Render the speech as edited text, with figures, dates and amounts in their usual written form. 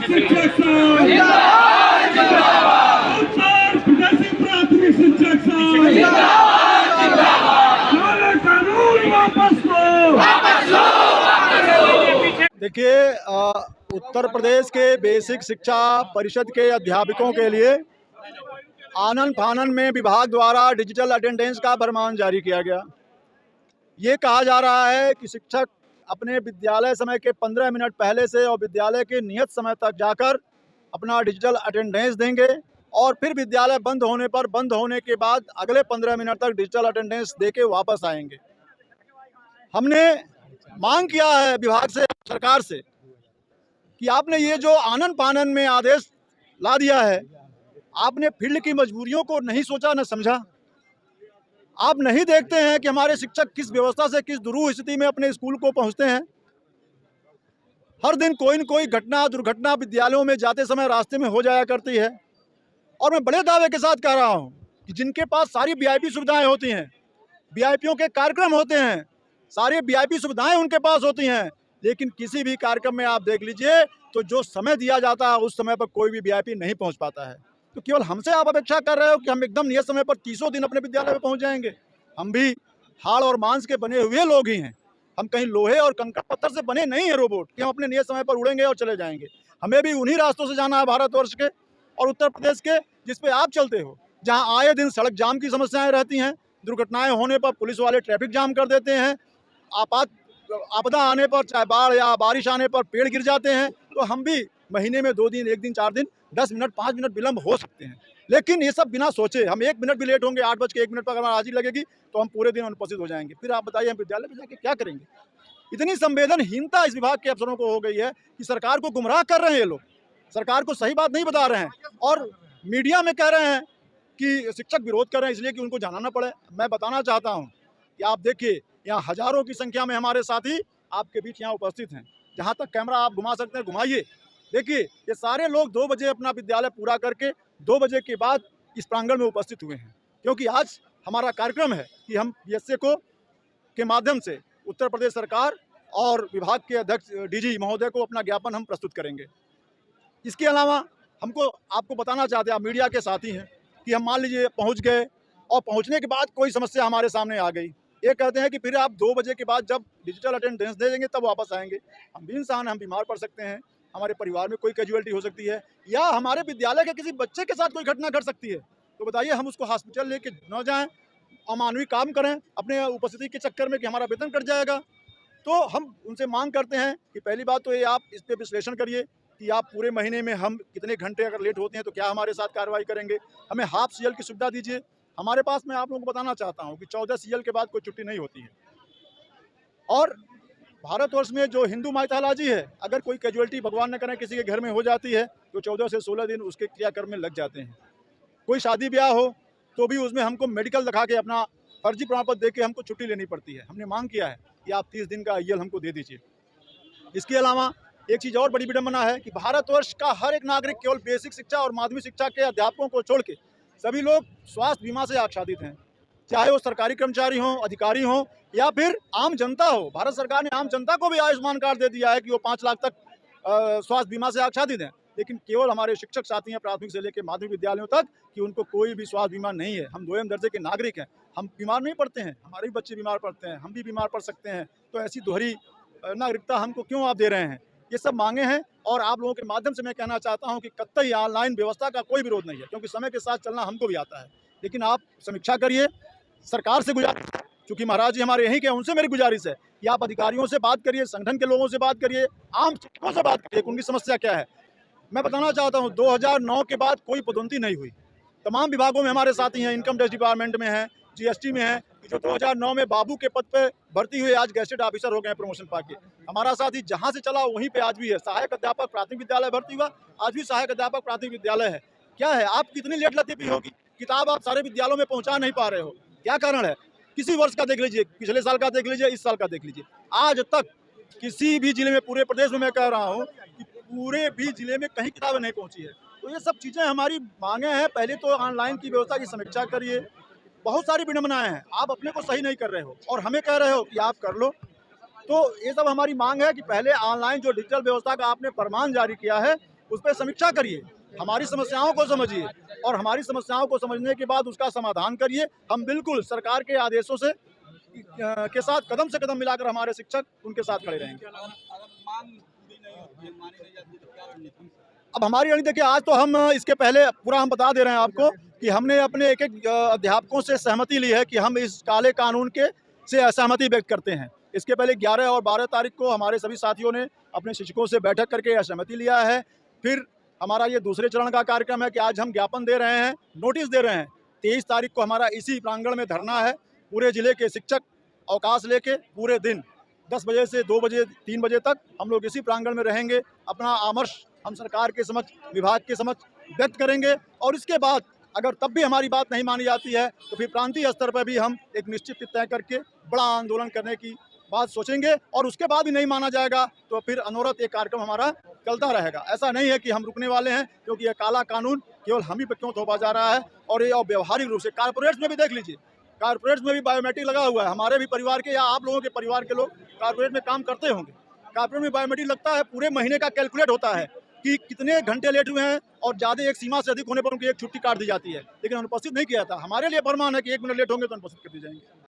शिक्षक साहब जिंदाबाद जिंदाबाद विदेशी प्राथमिक शिक्षक साहब जिंदाबाद जिंदाबाद काले कानून वापस लो। देखिए, उत्तर प्रदेश के बेसिक शिक्षा परिषद के अध्यापकों के लिए आनन फानन में विभाग द्वारा डिजिटल अटेंडेंस का फरमान जारी किया गया। ये कहा जा रहा है कि शिक्षक अपने विद्यालय समय के 15 मिनट पहले से और विद्यालय के नियत समय तक जाकर अपना डिजिटल अटेंडेंस देंगे और फिर विद्यालय बंद होने के बाद अगले 15 मिनट तक डिजिटल अटेंडेंस देके वापस आएंगे। हमने मांग किया है विभाग से, सरकार से, कि आपने ये जो आनन फानन में आदेश ला दिया है, आपने फील्ड की मजबूरियों को नहीं सोचा न समझा। आप नहीं देखते हैं कि हमारे शिक्षक किस व्यवस्था से किस दुरूह स्थिति में अपने स्कूल को पहुंचते हैं। हर दिन कोई न कोई घटना दुर्घटना विद्यालयों में जाते समय रास्ते में हो जाया करती है। और मैं बड़े दावे के साथ कह रहा हूं कि जिनके पास सारी वीआईपी सुविधाएं होती हैं, वीआईपीओं के कार्यक्रम होते हैं, सारी वीआईपी सुविधाएं उनके पास होती हैं, लेकिन किसी भी कार्यक्रम में आप देख लीजिए तो जो समय दिया जाता है उस समय पर कोई भी वीआईपी नहीं पहुंच पाता है। तो केवल हमसे आप अपेक्षा कर रहे हो कि हम एकदम नियत समय पर 30 दिन अपने विद्यालय में पहुंच जाएंगे। हम भी हाड़ और मांस के बने हुए लोग ही हैं। हम कहीं लोहे और कंकड़ पत्थर से बने नहीं हैं रोबोट कि हम अपने नियत समय पर उड़ेंगे और चले जाएंगे। हमें भी उन्हीं रास्तों से जाना है, भारतवर्ष के और उत्तर प्रदेश के, जिस पे आप चलते हो, जहाँ आए दिन सड़क जाम की समस्याएं रहती हैं, दुर्घटनाएं होने पर पुलिस वाले ट्रैफिक जाम कर देते हैं, आपदा आने पर, चाहे बाढ़ या बारिश आने पर पेड़ गिर जाते हैं। तो हम भी महीने में 2 दिन, 1 दिन, 4 दिन, 10 मिनट, 5 मिनट विलम्ब हो सकते हैं, लेकिन ये सब बिना सोचे। हम 1 मिनट भी लेट होंगे, 8:01 पर अगर हाजिरी लगेगी तो हम पूरे दिन अनुपस्थित हो जाएंगे। फिर आप बताइए हम विद्यालय में जाके क्या करेंगे। इतनी संवेदनहीनता इस विभाग के अफसरों को हो गई है कि सरकार को गुमराह कर रहे हैं ये लोग, सरकार को सही बात नहीं बता रहे हैं और मीडिया में कह रहे हैं कि शिक्षक विरोध कर रहे हैं इसलिए कि उनको जाना ना पड़े। मैं बताना चाहता हूँ कि आप देखिए, यहाँ हजारों की संख्या में हमारे साथी आपके बीच यहाँ उपस्थित हैं। जहाँ तक कैमरा आप घुमा सकते हैं घुमाइए। देखिए, ये सारे लोग 2 बजे अपना विद्यालय पूरा करके 2 बजे के बाद इस प्रांगण में उपस्थित हुए हैं, क्योंकि आज हमारा कार्यक्रम है कि हम बीएसए को के माध्यम से उत्तर प्रदेश सरकार और विभाग के अध्यक्ष डीजी महोदय को अपना ज्ञापन हम प्रस्तुत करेंगे। इसके अलावा हमको आपको बताना चाहते हैं, आप मीडिया के साथी हैं, कि हम मान लीजिए पहुँच गए और पहुँचने के बाद कोई समस्या हमारे सामने आ गई। ये कहते हैं कि फिर आप 2 बजे के बाद जब डिजिटल अटेंडेंस दे देंगे तब वापस आएंगे। हम भी इंसान हैं, हम बीमार पड़ सकते हैं, हमारे परिवार में कोई कैजुअलिटी हो सकती है, या हमारे विद्यालय के किसी बच्चे के साथ कोई घटना घट सकती है। तो बताइए, हम उसको हॉस्पिटल लेके न जाएं, अमानवीय काम करें अपने उपस्थिति के चक्कर में कि हमारा वेतन कट जाएगा। तो हम उनसे मांग करते हैं कि पहली बात तो ये आप इस पर विश्लेषण करिए कि आप पूरे महीने में हम कितने घंटे अगर लेट होते हैं तो क्या हमारे साथ कार्रवाई करेंगे। हमें हाफ सीएल की सुविधा दीजिए। हमारे पास, मैं आप लोगों को बताना चाहता हूँ कि 14 सीएल के बाद कोई छुट्टी नहीं होती है। और भारतवर्ष में जो हिंदू माइथोलॉजी है, अगर कोई कैजुअलिटी भगवान न करें किसी के घर में हो जाती है तो 14 से 16 दिन उसके क्रियाक्रम में लग जाते हैं। कोई शादी ब्याह हो तो भी उसमें हमको मेडिकल दिखा के अपना फर्जी प्रमाण पत्र दे के हमको छुट्टी लेनी पड़ती है। हमने मांग किया है कि आप 30 दिन का आईएल हमको दे दीजिए। इसके अलावा एक चीज़ और बड़ी विडंबना है कि भारतवर्ष का हर एक नागरिक केवल बेसिक शिक्षा और माध्यमिक शिक्षा के अध्यापकों को छोड़ के सभी लोग स्वास्थ्य बीमा से आच्छादित हैं, चाहे वो सरकारी कर्मचारी हों, अधिकारी हों या फिर आम जनता हो। भारत सरकार ने आम जनता को भी आयुष्मान कार्ड दे दिया है कि वो 5 लाख तक स्वास्थ्य बीमा से आच्छादित हैं, लेकिन केवल हमारे शिक्षक साथी हैं प्राथमिक से लेकर माध्यमिक विद्यालयों तक कि उनको कोई भी स्वास्थ्य बीमा नहीं है। हम 2म दर्जे के नागरिक हैं, हम बीमार नहीं पड़ते हैं, हमारे भी बच्चे बीमार पड़ते हैं, हम भी बीमार पड़ सकते हैं। तो ऐसी दोहरी नागरिकता हमको क्यों आप दे रहे हैं। ये सब मांगे हैं और आप लोगों के माध्यम से मैं कहना चाहता हूं कि कतई ऑनलाइन व्यवस्था का कोई विरोध नहीं है, क्योंकि समय के साथ चलना हमको भी आता है। लेकिन आप समीक्षा करिए। सरकार से गुजारिश, क्योंकि महाराज जी हमारे यहीं के, उनसे मेरी गुजारिश है कि आप अधिकारियों से बात करिए, संगठन के लोगों से बात करिए, आम शिक्षकों से बात करिए, उनकी समस्या क्या है। मैं बताना चाहता हूँ 2009 के बाद कोई पदोन्नति नहीं हुई। तमाम विभागों में हमारे साथी हैं, इनकम टैक्स डिपार्टमेंट में हैं, जीएसटी में हैं, जो 2009 में बाबू के पद पे भर्ती हुए आज गैजेटेड ऑफिसर हो गए हैं प्रमोशन पाके। हमारा साथी जहाँ से चला वहीं पे आज भी है। सहायक अध्यापक प्राथमिक विद्यालय भर्ती हुआ, आज भी सहायक अध्यापक प्राथमिक विद्यालय है। क्या है, आप कितनी लेट लतीफी होगी, किताब आप सारे विद्यालयों में पहुँचा नहीं पा रहे हो, क्या कारण है। किसी वर्ष का देख लीजिए, पिछले साल का देख लीजिए, इस साल का देख लीजिए, आज तक किसी भी जिले में, पूरे प्रदेश में मैं कह रहा हूँ कि पूरे भी जिले में कहीं किताबें नहीं पहुँची है। तो ये सब चीज़ें हमारी मांगे हैं। पहले तो ऑनलाइन की व्यवस्था की समीक्षा करिए। बहुत सारी विडंबनाएं हैं, आप अपने को सही नहीं कर रहे हो और हमें कह रहे हो कि आप कर लो। तो ये सब हमारी मांग है कि पहले ऑनलाइन जो डिजिटल व्यवस्था का आपने फरमान जारी किया है उस पर समीक्षा करिए, हमारी समस्याओं को समझिए और हमारी समस्याओं को समझने के बाद उसका समाधान करिए। हम बिल्कुल सरकार के आदेशों से के साथ कदम से कदम मिलाकर हमारे शिक्षक उनके साथ खड़े रहेंगे। अब हमारी रणनीति देखिए, आज तो हम इसके पहले पूरा हम बता दे रहे हैं आपको कि हमने अपने एक एक अध्यापकों से सहमति ली है कि हम इस काले कानून के से असहमति व्यक्त करते हैं। इसके पहले 11 और 12 तारीख को हमारे सभी साथियों ने अपने शिक्षकों से बैठक करके असहमति लिया है। फिर हमारा ये दूसरे चरण का कार्यक्रम है कि आज हम ज्ञापन दे रहे हैं, नोटिस दे रहे हैं। 23 तारीख को हमारा इसी प्रांगण में धरना है। पूरे जिले के शिक्षक अवकाश लेके पूरे दिन 10 बजे से 2 बजे 3 बजे तक हम लोग इसी प्रांगण में रहेंगे। अपना आमर्श हम सरकार के समक्ष, विभाग के समक्ष व्यक्त करेंगे और इसके बाद अगर तब भी हमारी बात नहीं मानी जाती है तो फिर प्रांतीय स्तर पर भी हम एक निश्चित तिथि तय करके बड़ा आंदोलन करने की बात सोचेंगे और उसके बाद भी नहीं माना जाएगा तो फिर अनवरत एक कार्यक्रम हमारा चलता रहेगा। ऐसा नहीं है कि हम रुकने वाले हैं, क्योंकि यह काला कानून केवल हम ही पे क्यों थोपा जा रहा है। और ये व्यवहारिक रूप से कारपोरेट्स में भी देख लीजिए, कारपोरेट्स में भी बायोमेट्रिक लगा हुआ है। हमारे भी परिवार के या आप लोगों के परिवार के लोग कारपोरेट में काम करते होंगे, कारपोरेट में बायोमेट्रिक लगता है, पूरे महीने का कैलकुलेट होता है कि कितने घंटे लेट हुए हैं और ज़्यादा एक सीमा से अधिक होने पर उनकी एक छुट्टी काट दी जाती है, लेकिन अनुपस्थित नहीं किया था। हमारे लिए फरमान है कि 1 मिनट लेट होंगे तो अनुपस्थित कर दी जाएंगे।